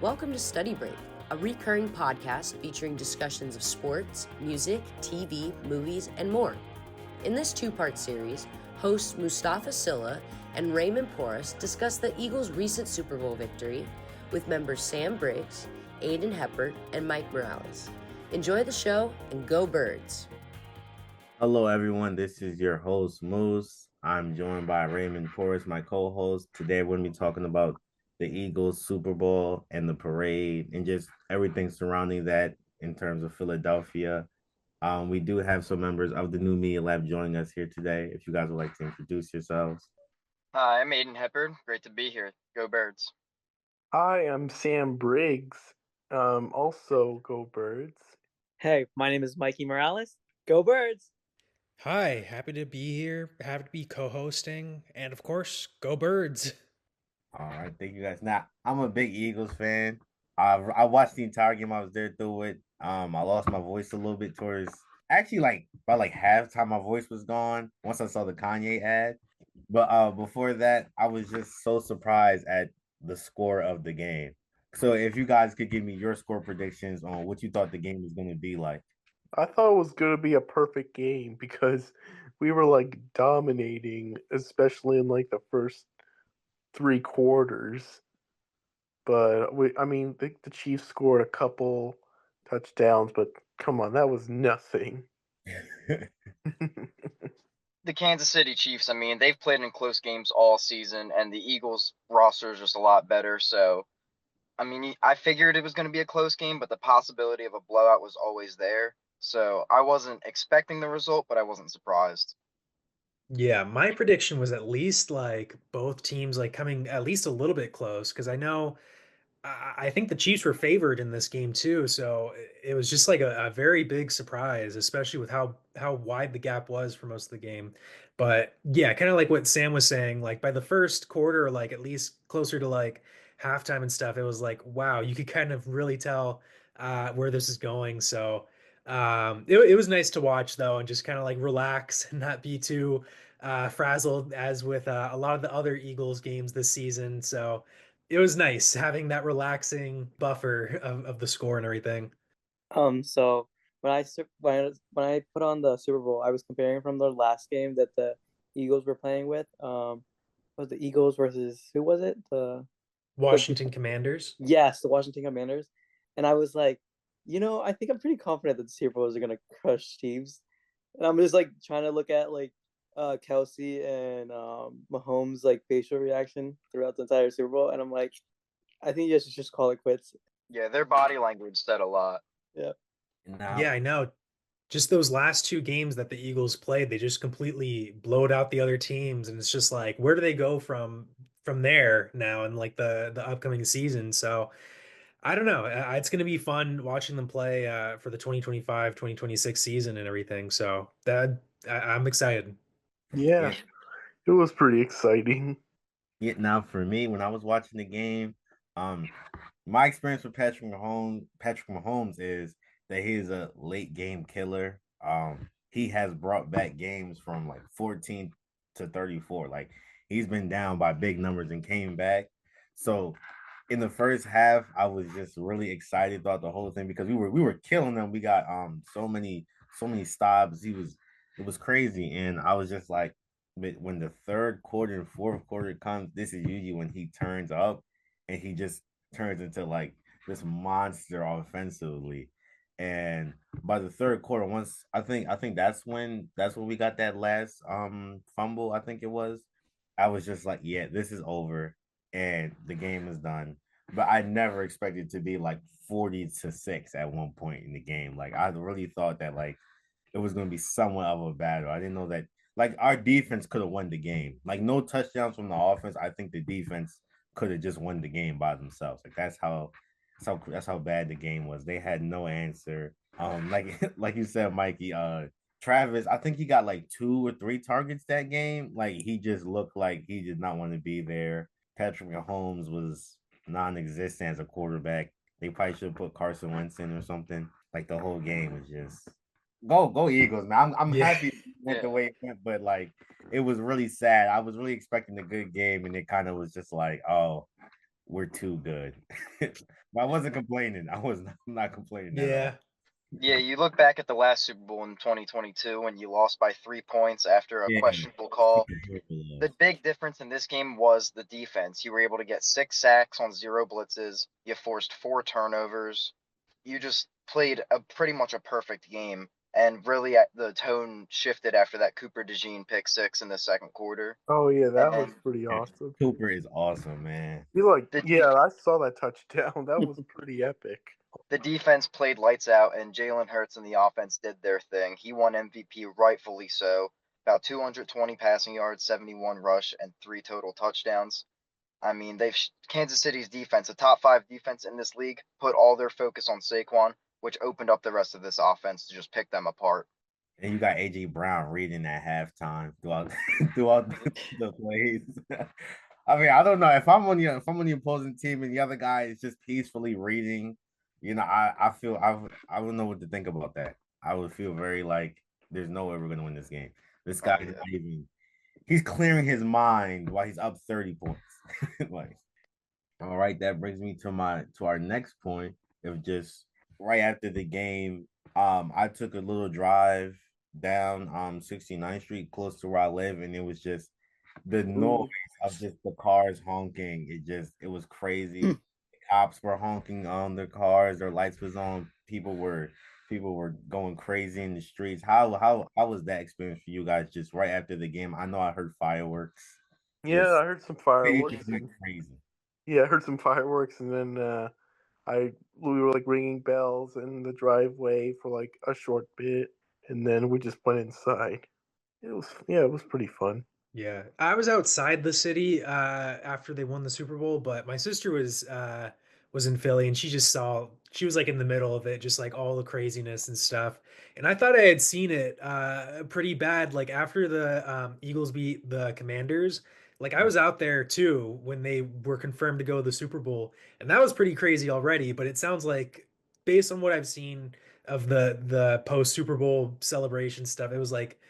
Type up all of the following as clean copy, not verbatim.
Welcome to Study Break, a recurring podcast featuring discussions of sports, music, TV, movies, and more. In this two-part series, hosts Moustapha Sylla and Raymond Porras discuss the Eagles' recent Super Bowl victory with members Sam Briggs, Aiden Heppard, and Mike Morales. Enjoy the show and go Birds! Hello, everyone. This is your host, Moose. I'm joined by Raymond Porras, my co-host. Today, we're going to be talking about the Eagles Super Bowl and the parade and just everything surrounding that in terms of Philadelphia. We do have some members of the New Media Lab joining us here today. If you guys would like to introduce yourselves. Hi, I'm Aiden Heppard. Great to be here. Go Birds. Hi, I'm Sam Briggs. Also go Birds. Hey, my name is Mikey Morales. Go Birds! Hi, happy to be here. Happy to be co-hosting, and of course, go Birds! All right, thank you guys. Now, I'm a big Eagles fan. I watched the entire game. I was there through it. I lost my voice a little bit towards actually by halftime. My voice was gone once I saw the Kanye ad. But before that, I was just so surprised at the score of the game. So if you guys could give me your score predictions on what you thought the game was going to be like. I thought it was going to be a perfect game because we were dominating, especially in the first three quarters. But the Chiefs scored a couple touchdowns, but come on, that was nothing. The Kansas City Chiefs, they've played in close games all season, and the Eagles roster is just a lot better. So, I figured it was going to be a close game, but the possibility of a blowout was always there. So I wasn't expecting the result, but I wasn't surprised. Yeah, my prediction was at least both teams coming at least a little bit close because I think the Chiefs were favored in this game too, so it was just a very big surprise, especially with how wide the gap was for most of the game. But yeah, kind of like what Sam was saying, like by the first quarter, at least closer to halftime and stuff, it was like, wow, you could kind of really tell where this is going. So it was nice to watch though, and just kind of relax and not be too frazzled as with a lot of the other Eagles games this season. So it was nice having that relaxing buffer of the score and everything. So when I put on the Super Bowl, I was comparing from the last game that the Eagles were playing with. Was the Eagles versus who was it? Washington Commanders. Yes, the Washington Commanders. And I was like, I think I'm pretty confident that the Super Bowls are gonna crush Chiefs. And I'm just trying to look at Kelsey and Mahomes facial reaction throughout the entire Super Bowl, and I'm like, I think you guys should just call it quits. Yeah, their body language said a lot. Yeah. Yeah, I know. Just those last two games that the Eagles played, they just completely blowed out the other teams, and it's just like, where do they go from there now in the upcoming season? So I don't know. It's going to be fun watching them play for the 2025-2026 season and everything. So I'm excited. Yeah, Yeah, it was pretty exciting. yeah. Now for me, when I was watching the game, um, my experience with Patrick Mahomes is that he's a late game killer. He has brought back games from 14 to 34. Like he's been down by big numbers and came back. So in the first half, I was just really excited about the whole thing because we were killing them. We got so many stops. It was crazy, and I was just like, but when the third quarter and fourth quarter comes, this is usually when he turns up, and he just turns into this monster offensively. And by the third quarter, once I think that's when we got that last fumble, I think it was. I was just like, yeah, this is over and the game is done. But I never expected to be 40-6 at one point in the game. Like I really thought that it was gonna be somewhat of a battle. I didn't know that our defense could have won the game. Like no touchdowns from the offense. I think the defense could have just won the game by themselves. Like that's how bad the game was. They had no answer. Like you said, Mikey, Travis, I think he got 2 or 3 targets that game. Like he just looked like he did not want to be there. Patrick Mahomes was non-existent as a quarterback. They probably should have put Carson Wentz in or something. Like the whole game was just go Eagles, man. I'm Yeah. happy it went the way it went, but it was really sad. I was really expecting a good game, and it kind of was just like, oh, we're too good. I wasn't complaining. I'm not complaining at all. Yeah, you look back at the last Super Bowl in 2022 when you lost by 3 points after a Yeah. questionable call. Yeah. The big difference in this game was the defense. You were able to get 6 sacks on 0 blitzes. You forced 4 turnovers. You just played pretty much a perfect game. And really, the tone shifted after that Cooper DeJean pick six in the second quarter. Oh yeah, that was And pretty awesome. Cooper is awesome, man. the I saw that touchdown. That was pretty epic. the defense played lights out, and Jalen Hurts and the offense did their thing. He won MVP, rightfully so. About 220 passing yards, 71 rush, and 3 total touchdowns. I mean, Kansas City's defense, a top 5 defense in this league, put all their focus on Saquon, which opened up the rest of this offense to just pick them apart. And you got AJ Brown reading at halftime throughout throughout the plays. I mean, I don't know if I'm on the opposing team and the other guy is just peacefully reading. I feel I don't know what to think about that. I would feel very like there's no way we're gonna win this game. This guy is not even he's clearing his mind while he's up 30 points. Like, all right, that brings me to our next point of just right after the game. I took a little drive down 69th Street close to where I live, and it was just the noise of just the cars honking. It was crazy. Cops were honking on their cars, their lights was on, people were going crazy in the streets. How was that experience for you guys just right after the game? I know I heard fireworks. Yeah, Just I heard some fireworks. crazy. Yeah, I heard some fireworks, and then we were like ringing bells in the driveway for like a short bit, and then we just went inside. It was pretty fun. Yeah, I was outside the city after they won the Super Bowl, but my sister was in Philly and she was like in the middle of it, just like all the craziness and stuff. And I thought I had seen it pretty bad like after the Eagles beat the Commanders. Like I was out there too when they were confirmed to go to the Super Bowl, and that was pretty crazy already, but it sounds like based on what I've seen of the post Super Bowl celebration stuff, it was like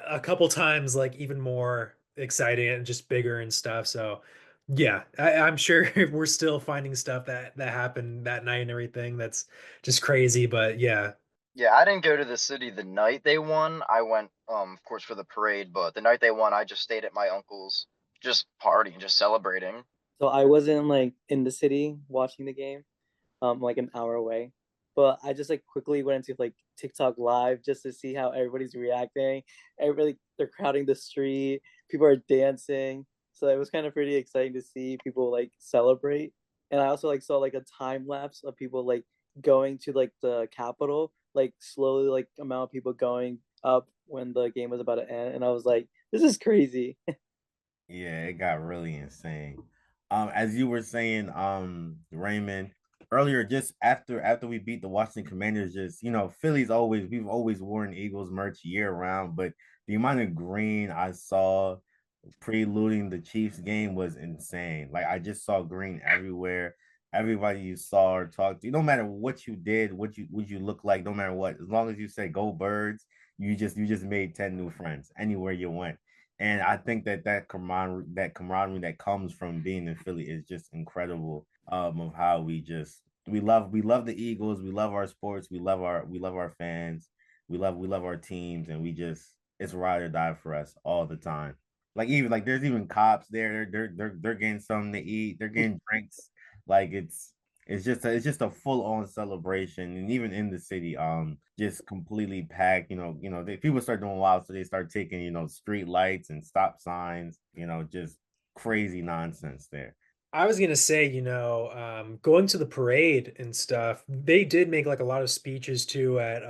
a couple times like even more exciting and just bigger and stuff. So yeah, I'm sure we're still finding stuff that happened that night and everything. That's just crazy. But yeah. Yeah, I didn't go to the city the night they won. I went, of course, for the parade, but the night they won, I just stayed at my uncle's, just partying, just celebrating. So I wasn't like in the city watching the game, like an hour away. But I just like quickly went into like TikTok live just to see how everybody's reacting. Everybody they're crowding the street, people are dancing. So it was kind of pretty exciting to see people like celebrate. And I also like saw like a time lapse of people like going to like the Capitol, like slowly like amount of people going up when the game was about to end. And I was like, this is crazy. Yeah, it got really insane. As you were saying, Raymond, earlier, just after we beat the Washington Commanders, just we've always worn Eagles merch year round, but the amount of green I saw preluding the Chiefs game was insane. Like I just saw green everywhere. Everybody you saw or talked to, no matter what you did, what you look like, no matter what, as long as you said "Go Birds," you just made 10 new friends anywhere you went. And I think that camaraderie that comes from being in Philly is just incredible. Of how we love the Eagles, we love our sports, we love our fans, we love our teams, and it's ride or die for us all the time. Like even like there's even cops there. They're getting something to eat. They're getting drinks. Like it's just a full on celebration, and even in the city, just completely packed. People start doing wild, so they start taking street lights and stop signs. Just crazy nonsense there. I was gonna say, going to the parade and stuff, they did make like a lot of speeches too at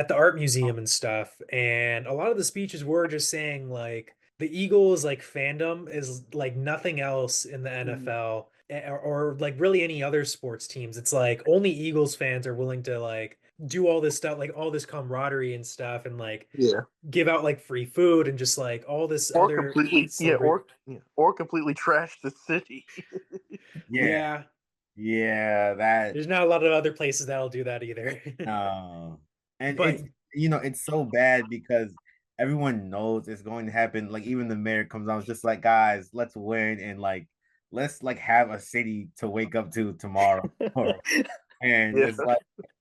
the art museum and stuff. And a lot of the speeches were just saying like the Eagles like fandom is like nothing else in the NFL or like really any other sports teams. It's like only Eagles fans are willing to like do all this stuff, like all this camaraderie and stuff, and like Yeah. give out like free food and just like all this Or other completely or completely trash the city. Yeah. Yeah, that. There's not a lot of other places that'll do that either. And But it's so bad because everyone knows it's going to happen. Like even the mayor comes out, it's just like, guys, let's win, and like let's like have a city to wake up to tomorrow. And Yeah.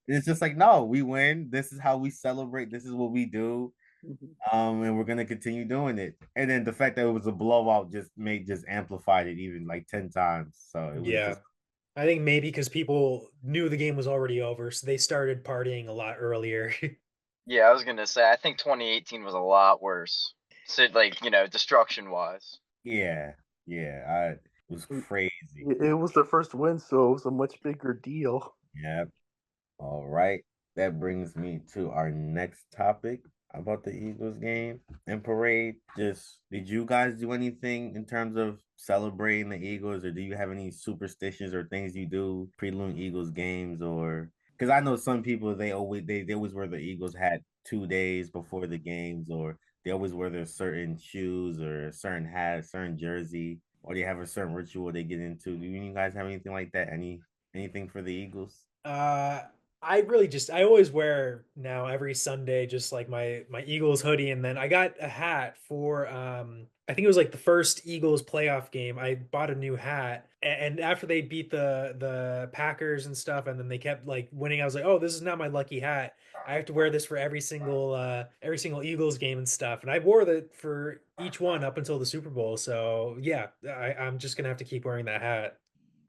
it's just like, no, we win. This is how we celebrate. This is what we do. Mhm. And we're gonna continue doing it. And then the fact that it was a blowout just amplified it even like 10 times. So it was Yeah. just I think maybe because people knew the game was already over, so they started partying a lot earlier. Yeah, I was gonna say I think 2018 was a lot worse. So like, destruction wise. yeah, yeah. It was crazy. It was their first win, so it was a much bigger deal. Yep. All right. That brings me to our next topic about the Eagles game and parade. Just did you guys do anything in terms of celebrating the Eagles, or do you have any superstitions or things you do prelude Eagles games, or because I know some people they always wear the Eagles hat 2 days before the games, or they always wear their certain shoes or a certain hat, certain jersey, or they have a certain ritual they get into. Do you guys have anything like that? Anything for the Eagles? Uh, I always wear now every Sunday just like my Eagles hoodie, and then I got a hat for I think it was like the first Eagles playoff game. I bought a new hat, and after they beat the Packers and stuff, and then they kept like winning, I was like, oh, this is not my lucky hat. I have to wear this for every single Eagles game and stuff. And I wore that for each one up until the Super Bowl. So yeah, I'm just gonna have to keep wearing that hat.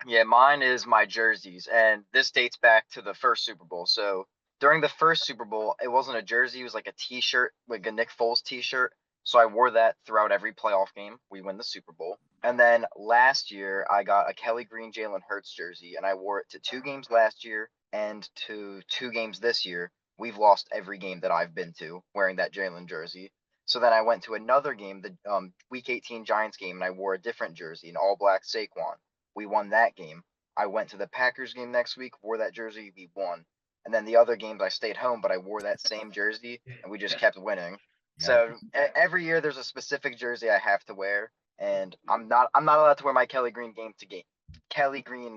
Yeah, mine is my jerseys, and this dates back to the first Super Bowl. So during the first Super Bowl, it wasn't a jersey; it was like a T-shirt, like a Nick Foles T-shirt. So I wore that throughout every playoff game. We win the Super Bowl, and then last year I got a Kelly Green Jalen Hurts jersey, and I wore it to 2 games last year and to 2 games this year. We've lost every game that I've been to wearing that Jalen jersey. So then I went to another game, the Week 18 Giants game, and I wore a different jersey, an all black Saquon. We won that game. I went to the Packers game next week, wore that jersey, we won. And then the other games I stayed home, but I wore that same jersey and we just kept winning. Yep. So every year there's a specific jersey I have to wear, and I'm not allowed to wear my Kelly Green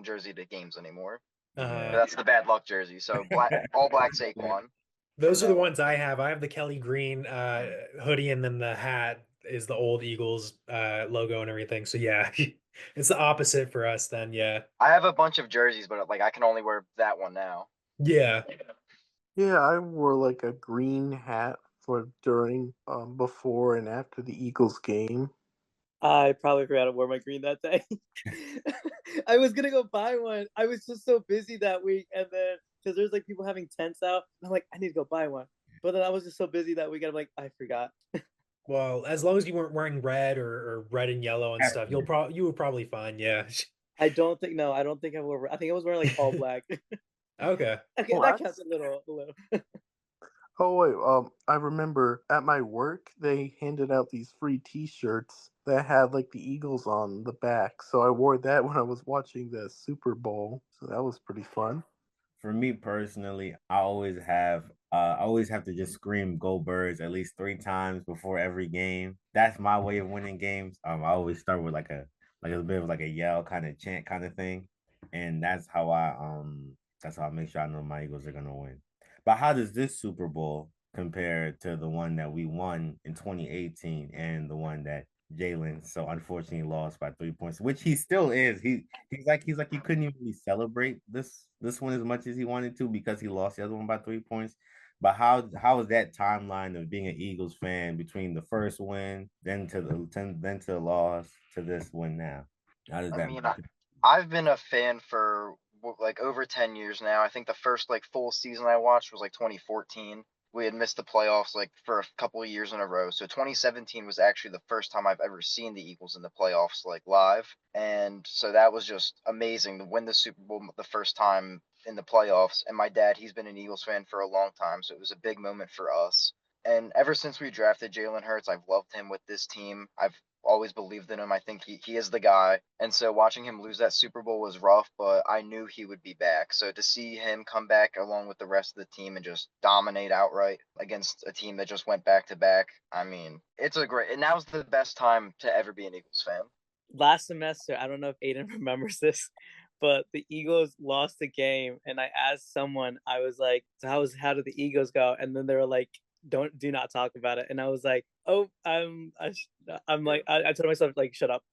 jersey to games anymore. Yeah. That's the bad luck jersey. So all black Saquon. Those are the No. ones I have. I have the Kelly Green hoodie, and then the hat is the old Eagles logo and everything. So yeah, it's the opposite for us then. Yeah. I have a bunch of jerseys, but like I can only wear that one now. Yeah. Yeah, I wore like a green hat for during, before and after the Eagles game. I probably forgot to wear my green that day. I was gonna go buy one. I was just so busy that week, and then because there's like people having tents out, and I'm like, I need to go buy one. But then I was just so busy that week, I'm like, I forgot. Well, as long as you weren't wearing red or red and yellow and stuff, Absolutely. you were probably fine. Yeah. I don't think no, I don't think I wore. I think I was wearing like all black. Okay. Okay, Oh, that counts a little. Oh wait, I remember at my work they handed out these free T-shirts that had like the Eagles on the back. So I wore that when I was watching the Super Bowl. So that was pretty fun. For me personally, I always have to just scream "Go Birds" at least 3 times before every game. That's my way of winning games. I always start with like a bit of like a yell kind of chant kind of thing, and that's how I make sure I know my Eagles are gonna win. But how does this Super Bowl compare to the one that we won in 2018 and the one that Jalen so unfortunately lost by 3 points, which he still is. He's like he couldn't even really celebrate this one as much as he wanted to because he lost the other one by 3 points. But how is that timeline of being an Eagles fan between the first win, then to the loss to this win now? How does I that mean, make I've been a fan for like over 10 years now. I think the first like full season I watched was like 2014. We had missed the playoffs like for a couple of years in a row. So 2017 was actually the first time I've ever seen the Eagles in the playoffs like live. And so that was just amazing to win the Super Bowl the first time in the playoffs. And my dad, he's been an Eagles fan for a long time, so it was a big moment for us. And ever since we drafted Jalen Hurts, I've loved him with this team. I've always believed in him. I think he is the guy. And so watching him lose that Super Bowl was rough, but I knew he would be back. So to see him come back along with the rest of the team and just dominate outright against a team that just went back to back, I mean, it's a great, and now's the best time to ever be an Eagles fan. Last semester, I don't know if Aiden remembers this, but the Eagles lost the game, and I asked someone, I was like, "So how did the Eagles go?" And then they were like, do not talk about it." And I was like, oh, I'm like, I told myself like, shut up.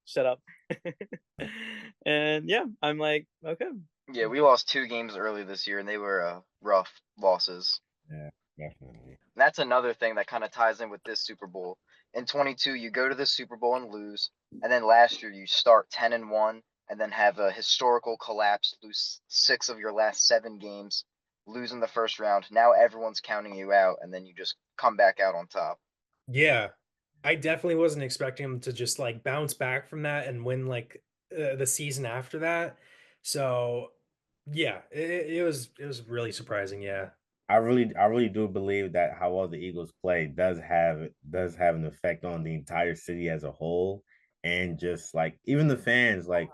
And yeah, I'm like, okay. Yeah, we lost 2 games early this year, and they were rough losses. Yeah, definitely. And that's another thing that kind of ties in with this Super Bowl. In 22, you go to the Super Bowl and lose, and then last year you start 10-1, and then have a historical collapse, lose 6 of your last 7 games, lose in the first round. Now everyone's counting you out, and then you just come back out on top. Yeah, I definitely wasn't expecting him to just like bounce back from that and win like the season after that. So yeah, it was really surprising. Yeah. I really do believe that how well the Eagles play does have an effect on the entire city as a whole, and just like even the fans, like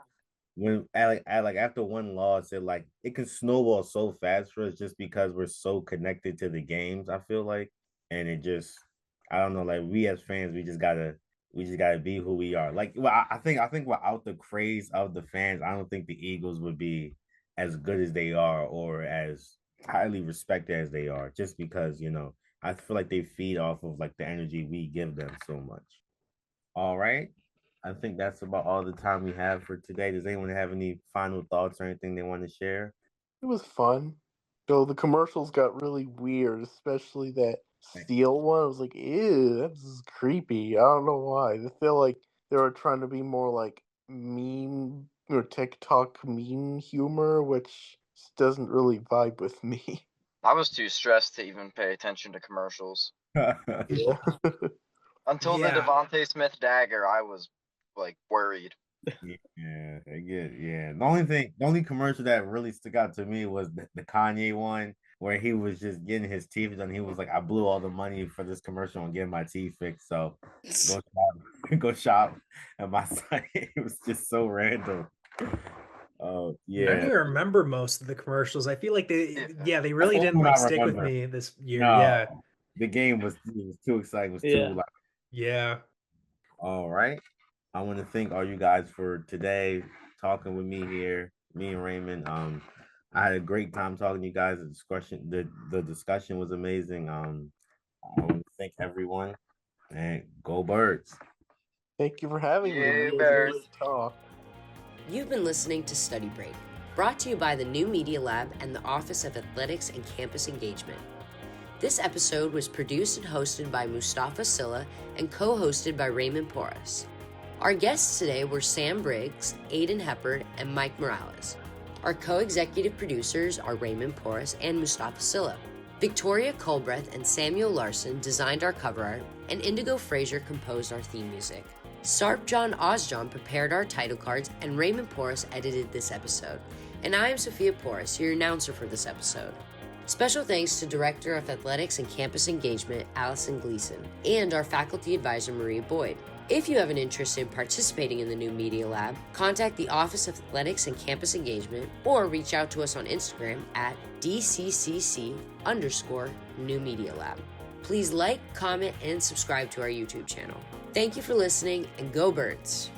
when after one loss, it can snowball so fast for us just because we're so connected to the games. I feel like, and it just I don't know, like we as fans, we just gotta be who we are. Like, well, I think without the craze of the fans, I don't think the Eagles would be as good as they are or as highly respected as they are, just because I feel like they feed off of like the energy we give them so much. All right. I think that's about all the time we have for today. Does anyone have any final thoughts or anything they want to share? It was fun. Though the commercials got really weird, especially that steel one. I was like, ew, that's creepy. I don't know why. I feel like they were trying to be more like meme or TikTok meme humor, which doesn't really vibe with me. I was too stressed to even pay attention to commercials. Yeah. Until the Yeah. Devontae Smith dagger, I was like worried. Yeah, I get yeah. The only commercial that really stuck out to me was the Kanye one where he was just getting his teeth done. He was like, I blew all the money for this commercial and getting my teeth fixed. So go shop at my site. It was just so random. Oh I don't yeah. even remember most of the commercials. I feel like they really That's didn't what like I stick with remember. me this year. No, Yeah. the game was too exciting. It was Yeah. too like. Yeah. All right. I want to thank all you guys for today talking with me here, me and Raymond. I had a great time talking to you guys. The discussion was amazing. I want to thank everyone and go Birds. Thank you for having me. Yeah, It was Bears. great talk. You've been listening to Study Break, brought to you by the New Media Lab and the Office of Athletics and Campus Engagement. This episode was produced and hosted by Moustapha Sylla and co-hosted by Raymond Porras. Our guests today were Sam Briggs, Aiden Heppard, and Mike Morales. Our co-executive producers are Raymond Porras and Moustapha Sylla. Victoria Culbreth and Samuel Larson designed our cover art, and Indigo Fraser composed our theme music. Sarp John Osjohn prepared our title cards, and Raymond Porras edited this episode. And I am Sophia Porras, your announcer for this episode. Special thanks to Director of Athletics and Campus Engagement, Allison Gleason, and our Faculty Advisor, Maria Boyd. If you have an interest in participating in the New Media Lab, contact the Office of Athletics and Campus Engagement or reach out to us on Instagram at DCCC_New Media Lab. Please like, comment, and subscribe to our YouTube channel. Thank you for listening, and go Birds!